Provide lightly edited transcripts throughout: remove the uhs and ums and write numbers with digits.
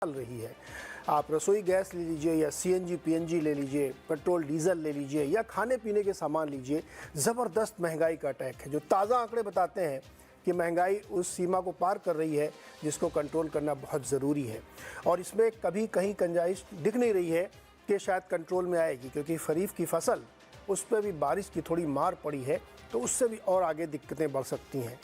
रही है। आप रसोई गैस ले लीजिए या सीएनजी पीएनजी ले लीजिए, पेट्रोल डीजल ले लीजिए या खाने पीने के सामान लीजिए, ज़बरदस्त महंगाई का अटैक है। जो ताज़ा आंकड़े बताते हैं कि महंगाई उस सीमा को पार कर रही है जिसको कंट्रोल करना बहुत ज़रूरी है। और इसमें कभी कहीं गुंजाइश दिख नहीं रही है कि शायद कंट्रोल में आएगी, क्योंकि खरीफ की फसल उस पर भी बारिश की थोड़ी मार पड़ी है, तो उससे भी और आगे दिक्कतें बढ़ सकती हैं।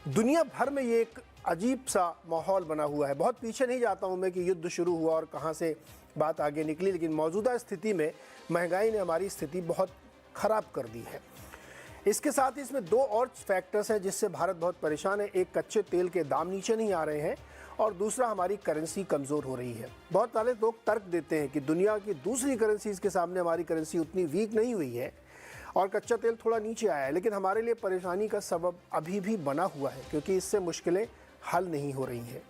दुनिया भर में ये एक अजीब सा माहौल बना हुआ है। बहुत पीछे नहीं जाता हूँ मैं कि युद्ध शुरू हुआ और कहाँ से बात आगे निकली, लेकिन मौजूदा स्थिति में महंगाई ने हमारी स्थिति बहुत ख़राब कर दी है। इसके साथ ही इसमें दो और फैक्टर्स हैं जिससे भारत बहुत परेशान है। एक, कच्चे तेल के दाम नीचे नहीं आ रहे हैं, और दूसरा, हमारी करेंसी कमज़ोर हो रही है। बहुत सारे लोग तर्क देते हैं कि दुनिया की दूसरी करेंसीज के सामने हमारी करेंसी उतनी वीक नहीं हुई है और कच्चा तेल थोड़ा नीचे आया है, लेकिन हमारे लिए परेशानी का सबब अभी भी बना हुआ है, क्योंकि इससे मुश्किलें हल नहीं हो रही हैं।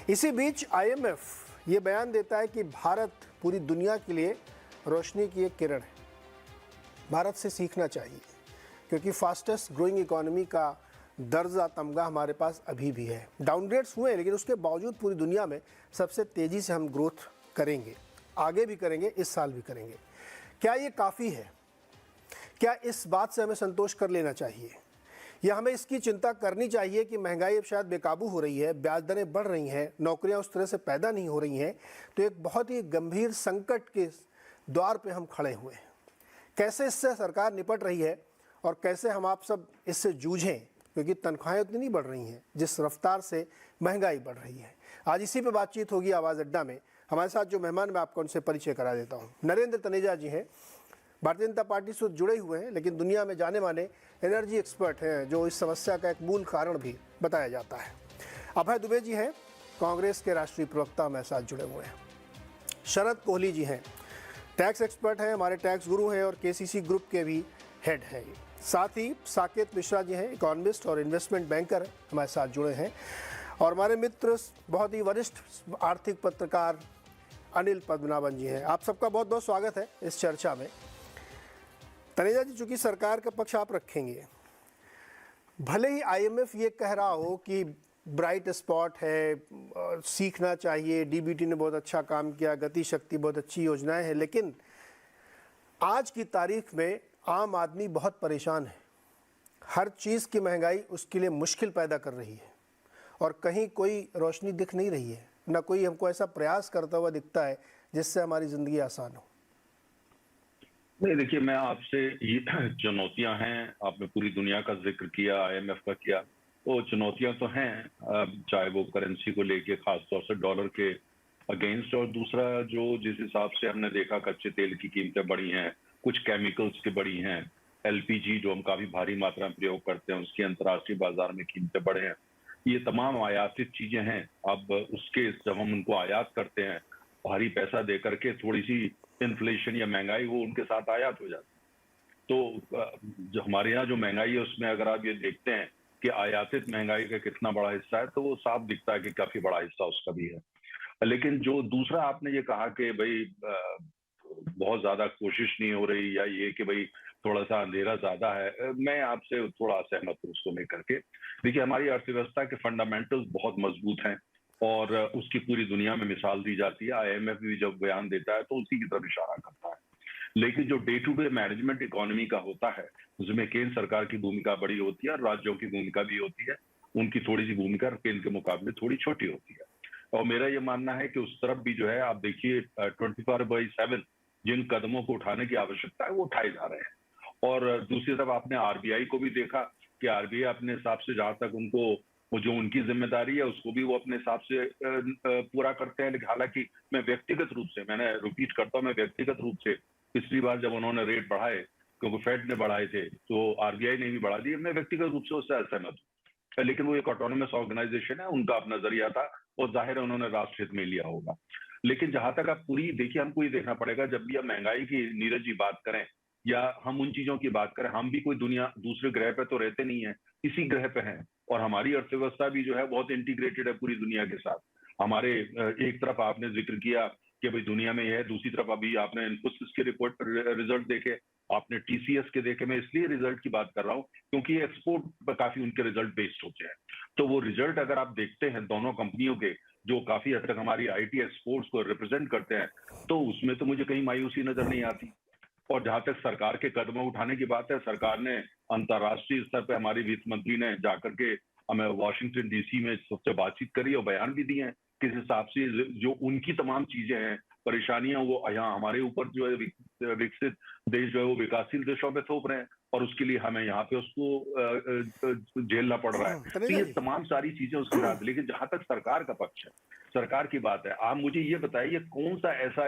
इसी बीच IMF ये बयान देता है कि भारत पूरी दुनिया के लिए रोशनी की एक किरण है। भारत से सीखना चाहिए, क्योंकि फास्टेस्ट ग्रोइंग इकोनॉमी का दर्जा तमगा हमारे पास अभी भी है। डाउनग्रेड्स हुए हैं, लेकिन उसके बावजूद पूरी दुनिया में सबसे तेज़ी से हम ग्रोथ करेंगे, आगे भी करेंगे, इस साल भी करेंगे। क्या ये काफ़ी है? क्या इस बात से हमें संतोष कर लेना चाहिए, या हमें इसकी चिंता करनी चाहिए कि महंगाई अब शायद बेकाबू हो रही है, ब्याज दरें बढ़ रही हैं, नौकरियां उस तरह से पैदा नहीं हो रही हैं, तो एक बहुत ही गंभीर संकट के द्वार पे हम खड़े हुए हैं। कैसे इससे सरकार निपट रही है और कैसे हम आप सब इससे जूझें, क्योंकि तनख्वाहें उतनी नहीं बढ़ रही हैं जिस रफ्तार से महंगाई बढ़ रही है। आज इसी पे बातचीत होगी आवाज़ अड्डा में। हमारे साथ जो मेहमान, मैं आपको उनसे परिचय करा देता हूँ। नरेंद्र तनेजा जी हैं, भारतीय जनता पार्टी से जुड़े हुए हैं, लेकिन दुनिया में जाने माने एनर्जी एक्सपर्ट हैं, जो इस समस्या का एक मूल कारण भी बताया जाता है। अभय दुबे जी हैं, कांग्रेस के राष्ट्रीय प्रवक्ता, हमारे साथ जुड़े हुए हैं। शरद कोहली जी हैं, टैक्स एक्सपर्ट हैं, हमारे टैक्स गुरु हैं और KCC ग्रुप के भी हेड हैं। साथ ही साकेत मिश्रा जी हैं, इकोनॉमिस्ट और इन्वेस्टमेंट बैंकर, हमारे साथ जुड़े हैं। और हमारे मित्र, बहुत ही वरिष्ठ आर्थिक पत्रकार अनिल पद्मनाभन जी हैं। आप सबका बहुत बहुत स्वागत है इस चर्चा में। तनेजा जी, चूंकि सरकार का पक्ष आप रखेंगे, भले ही IMF ये कह रहा हो कि ब्राइट स्पॉट है, सीखना चाहिए, DBT ने बहुत अच्छा काम किया, गति शक्ति बहुत अच्छी योजनाएं हैं, लेकिन आज की तारीख में आम आदमी बहुत परेशान है। हर चीज़ की महंगाई उसके लिए मुश्किल पैदा कर रही है और कहीं कोई रोशनी दिख नहीं रही है, ना कोई हमको ऐसा प्रयास करता हुआ दिखता है जिससे हमारी ज़िंदगी आसान हो। नहीं, देखिए, मैं आपसे ये चुनौतियां हैं, आपने पूरी दुनिया का जिक्र किया, IMF का किया, वो चुनौतियां तो हैं, चाहे वो करेंसी को लेके, खासतौर से डॉलर के अगेंस्ट, और दूसरा जो जिस हिसाब से हमने देखा कच्चे तेल की कीमतें बढ़ी हैं, कुछ केमिकल्स की बढ़ी हैं, LPG जो हम काफी भारी मात्रा में प्रयोग करते हैं उसकी अंतर्राष्ट्रीय बाजार में कीमतें बढ़े हैं। ये तमाम आयातित चीजें हैं। अब उसके जब हम उनको आयात करते हैं भारी पैसा दे करके, थोड़ी सी इन्फ्लेशन या महंगाई वो उनके साथ आयात हो जाती है। तो जो हमारे यहाँ जो महंगाई है उसमें अगर आप ये देखते हैं कि आयातित महंगाई का कितना बड़ा हिस्सा है, तो वो साफ दिखता है कि काफी बड़ा हिस्सा उसका भी है। लेकिन जो दूसरा आपने ये कहा कि भाई बहुत ज्यादा कोशिश नहीं हो रही, या ये कि भाई थोड़ा सा अंधेरा ज्यादा है, मैं आपसे थोड़ा असहमत हूँ उसको लेकर के। देखिए, हमारी अर्थव्यवस्था के फंडामेंटल्स बहुत मजबूत हैं और उसकी पूरी दुनिया में मिसाल दी जाती है। IMF भी जब बयान देता है तो उसी की तरफ इशारा करता है। लेकिन जो day to day management economy का होता है, उसमें केंद्र सरकार की भूमिका बड़ी होती है और राज्यों की भूमिका भी होती है। उनकी थोड़ी सी भूमिका केंद्र के मुकाबले थोड़ी छोटी होती है। और मेरा ये मानना है कि उस तरफ भी जो है, आप देखिए 24/7 जिन कदमों को उठाने की आवश्यकता है वो उठाए जा रहे हैं। और दूसरी तरफ आपने RBI को भी देखा कि RBI अपने हिसाब से, जहां तक उनको, वो जो उनकी जिम्मेदारी है उसको भी वो अपने हिसाब से पूरा करते हैं। लेकिन हालांकि मैं व्यक्तिगत रूप से, मैंने रिपीट करता हूँ, मैं व्यक्तिगत रूप से पिछली बार जब उन्होंने रेट बढ़ाए, क्योंकि फेड ने बढ़ाए थे, तो RBI ने भी बढ़ा दिए, मैं व्यक्तिगत रूप से उससे असहमत हूँ। लेकिन वो एक ऑटोनोमस ऑर्गेनाइजेशन है, उनका अपना जरिया था और जाहिर है उन्होंने राष्ट्र हित में लिया होगा। लेकिन जहां तक आप पूरी देखिए, हमको ये देखना पड़ेगा, जब भी हम महंगाई की, नीरज जी, बात करें या हम उन चीजों की बात करें, हम भी कोई दुनिया दूसरे ग्रह पे तो रहते नहीं है, इसी ग्रह पे हैं। और हमारी अर्थव्यवस्था भी जो है बहुत इंटीग्रेटेड है पूरी दुनिया के साथ। हमारे एक तरफ आपने जिक्र किया कि भाई दुनिया में यह है, दूसरी तरफ अभी आपने इन्फोसिस के रिपोर्ट रिजल्ट देखे, आपने TCS के देखे। मैं इसलिए रिजल्ट की बात कर रहा हूँ क्योंकि एक्सपोर्ट पर काफी उनके रिजल्ट बेस्ड होते हैं। तो वो रिजल्ट अगर आप देखते हैं दोनों कंपनियों के, जो काफी हद तक हमारी आईटी एक्सपोर्ट्स को रिप्रेजेंट करते हैं, तो उसमें तो मुझे कहीं मायूसी नजर नहीं आती। और जहां तक सरकार के कदम उठाने की बात है, सरकार ने अंतर्राष्ट्रीय स्तर पे हमारी वित्त मंत्री ने जाकर के हमें वाशिंगटन डीसी में सबसे बातचीत करी और बयान भी दिए हैं किस हिसाब से जो उनकी तमाम चीजें हैं, परेशानियां, वो यहाँ हमारे ऊपर जो है विकसित देश जो है वो विकासशील देशों पे थोप रहे हैं, और उसके लिए हमें यहाँ पे उसको झेलना पड़ रहा है। तो ये तमाम सारी चीजें उसके साथ, लेकिन जहां तक सरकार का पक्ष है, सरकार की बात है, आप मुझे ये बताइए कौन सा ऐसा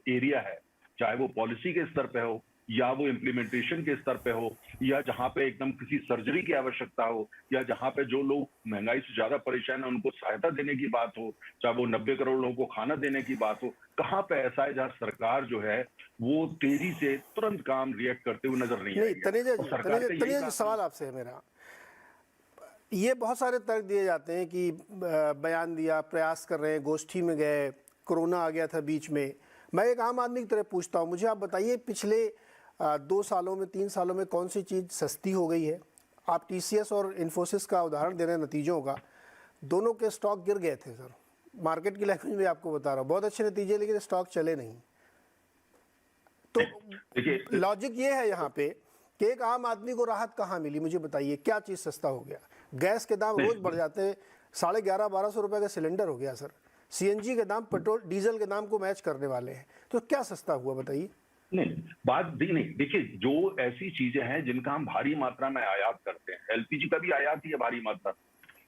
एरिया है, चाहे वो पॉलिसी के स्तर पे हो या वो इम्प्लीमेंटेशन के स्तर पे हो, या जहां पे एकदम किसी सर्जरी की आवश्यकता हो, या जहां पे जो लोग महंगाई से ज्यादा परेशान है उनको सहायता देने की बात हो, चाहे वो 90 करोड़ लोगों को खाना देने की बात हो, कहां पे ऐसा है जहां सरकार जो है वो तेजी से तुरंत काम रिएक्ट करते हुए नजर नहीं आई है। तनेजा जी, सवाल आपसे है मेरा, ये बहुत सारे तर्क दिए जाते हैं कि बयान दिया, प्रयास कर रहे हैं, गोष्ठी में गए, कोरोना आ गया था बीच में। मैं एक आम आदमी की तरह पूछता हूँ, मुझे आप बताइए पिछले 2 सालों में, 3 सालों में कौन सी चीज़ सस्ती हो गई है? आप टीसीएस और इन्फोसिस का उदाहरण दे रहे हैं नतीजों का, दोनों के स्टॉक गिर गए थे सर, मार्केट की लैंग्वेज में आपको बता रहा हूँ, बहुत अच्छे नतीजे, लेकिन स्टॉक चले नहीं। तो लॉजिक ये है यहाँ पे कि एक आम आदमी को राहत कहाँ मिली, मुझे बताइए, क्या चीज़ सस्ता हो गया? गैस के दाम रोज बढ़ जाते हैं, 1150-1200 रुपये का सिलेंडर हो गया सर। सीएनजी के दाम पेट्रोल डीजल के दाम को मैच करने वाले हैं, तो क्या सस्ता हुआ बताइए? नहीं, बात भी नहीं, देखिए जो ऐसी चीजें हैं जिनका हम भारी मात्रा में आयात करते हैं, एलपीजी का भी आयात ही है भारी मात्रा,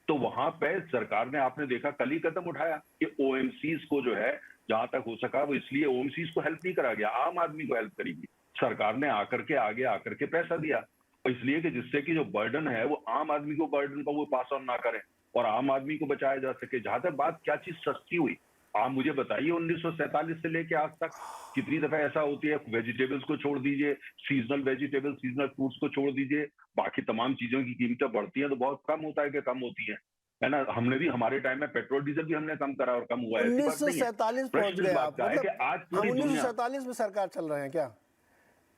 तो वहां पे सरकार ने, आपने देखा कल ही कदम उठाया कि ओएमसीज को जो है जहां तक हो सका वो, इसलिए ओएमसीज को हेल्प नहीं करा गया, आम आदमी को हेल्प करेगी सरकार ने, आगे आकर के पैसा दिया, इसलिए कि जिससे कि जो बर्डन है वो आम आदमी को बर्डन पर वो पास ऑन ना करें और आम आदमी को बचाया जा सके। जहां तक बात क्या चीज सस्ती हुई, आप मुझे बताइए 1947 से लेके आज तक कितनी दफा ऐसा होती है, वेजिटेबल्स को छोड़ दीजिए, सीजनल वेजिटेबल्स, सीजनल फ्रूट्स को छोड़ दीजिए, बाकी तमाम चीजों की कीमतें बढ़ती हैं तो बहुत कम होता है कि कम होती है ना। हमने भी हमारे टाइम में पेट्रोल डीजल भी हमने कम करा और कम हुआ है, 1947 पहुंच गए आप, मतलब आज पूरी 1947 में सरकार चल रहे हैं क्या?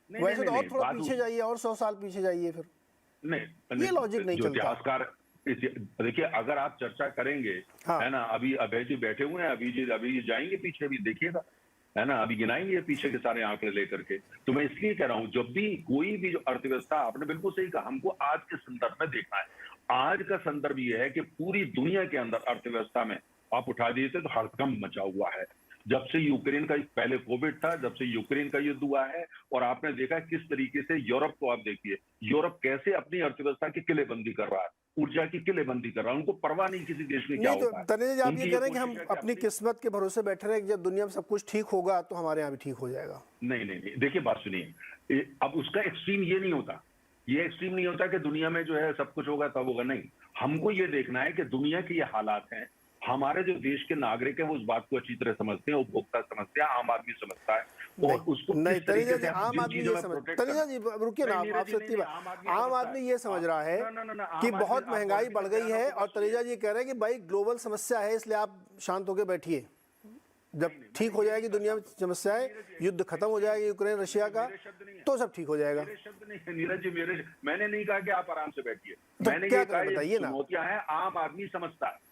वैसे तो और थोड़ा पीछे जाइए, और 100 साल पीछे जाइए फिर। नहीं, ये लॉजिक नहीं चलता। इतिहासकार, देखिए अगर आप चर्चा करेंगे, है ना, अभी अभय जी बैठे हुए हैं, अभी जाएंगे पीछे, अभी देखिएगा, है ना, अभी गिनाएंगे पीछे के सारे आंकड़े लेकर के। तो मैं इसलिए कह रहा हूं, जब भी कोई भी जो अर्थव्यवस्था, आपने बिल्कुल सही कहा, हमको आज के संदर्भ में देखना है। आज का संदर्भ यह है कि पूरी दुनिया के अंदर अर्थव्यवस्था में आप उठा दीजिए तो हड़कंप मचा हुआ है। जब से यूक्रेन का, पहले कोविड था, जब से यूक्रेन का युद्ध हुआ है, और आपने देखा किस तरीके से यूरोप को, आप देखिए यूरोप कैसे अपनी अर्थव्यवस्था की किलेबंदी कर रहा है, ऊर्जा की किलेबंदी कर रहा है, उनको परवाह नहीं किसी देश में क्या होता है। तो तनेजा जी, आप ये कह रहे हैं कि हम अपनी किस्मत के भरोसे बैठे रहे कि जब दुनिया में सब कुछ ठीक होगा तो हमारे यहाँ भी ठीक हो जाएगा? नहीं, देखिए बात सुनिए, अब उसका एक्सट्रीम ये नहीं होता, ये एक्सट्रीम नहीं होता कि दुनिया में जो है सब कुछ होगा तब होगा, नहीं। हमको ये देखना है कि दुनिया के ये हालात हैं, हमारे जो देश के नागरिक हैं वो उस बात को अच्छी तरह समझते हैं, उपभोक्ता समझते हैं, आम आदमी समझता है, और उसको नहीं, तनेजा जी, आम आदमी ये समझ, तनेजा जी रुकिए ना, आपसे इतनी बात, आम आदमी ये समझ रहा है कि बहुत महंगाई बढ़ गई है, और तनेजा जी कह रहे हैं कि भाई ग्लोबल समस्या है, इसलिए आप शांत होकर बैठिए, जब ठीक हो जाएगी दुनिया में समस्याएं, युद्ध खत्म हो जाएगा यूक्रेन रशिया का, तो सब ठीक हो जाएगा। नीरज जी, मैंने नहीं कहा कि आप आराम से बैठिए, मैंने क्या ये कहा बताइए ना, चुनौतियां हैं, आम आदमी समझता है।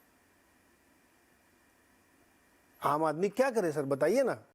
आम आदमी क्या करे सर, बताइए ना।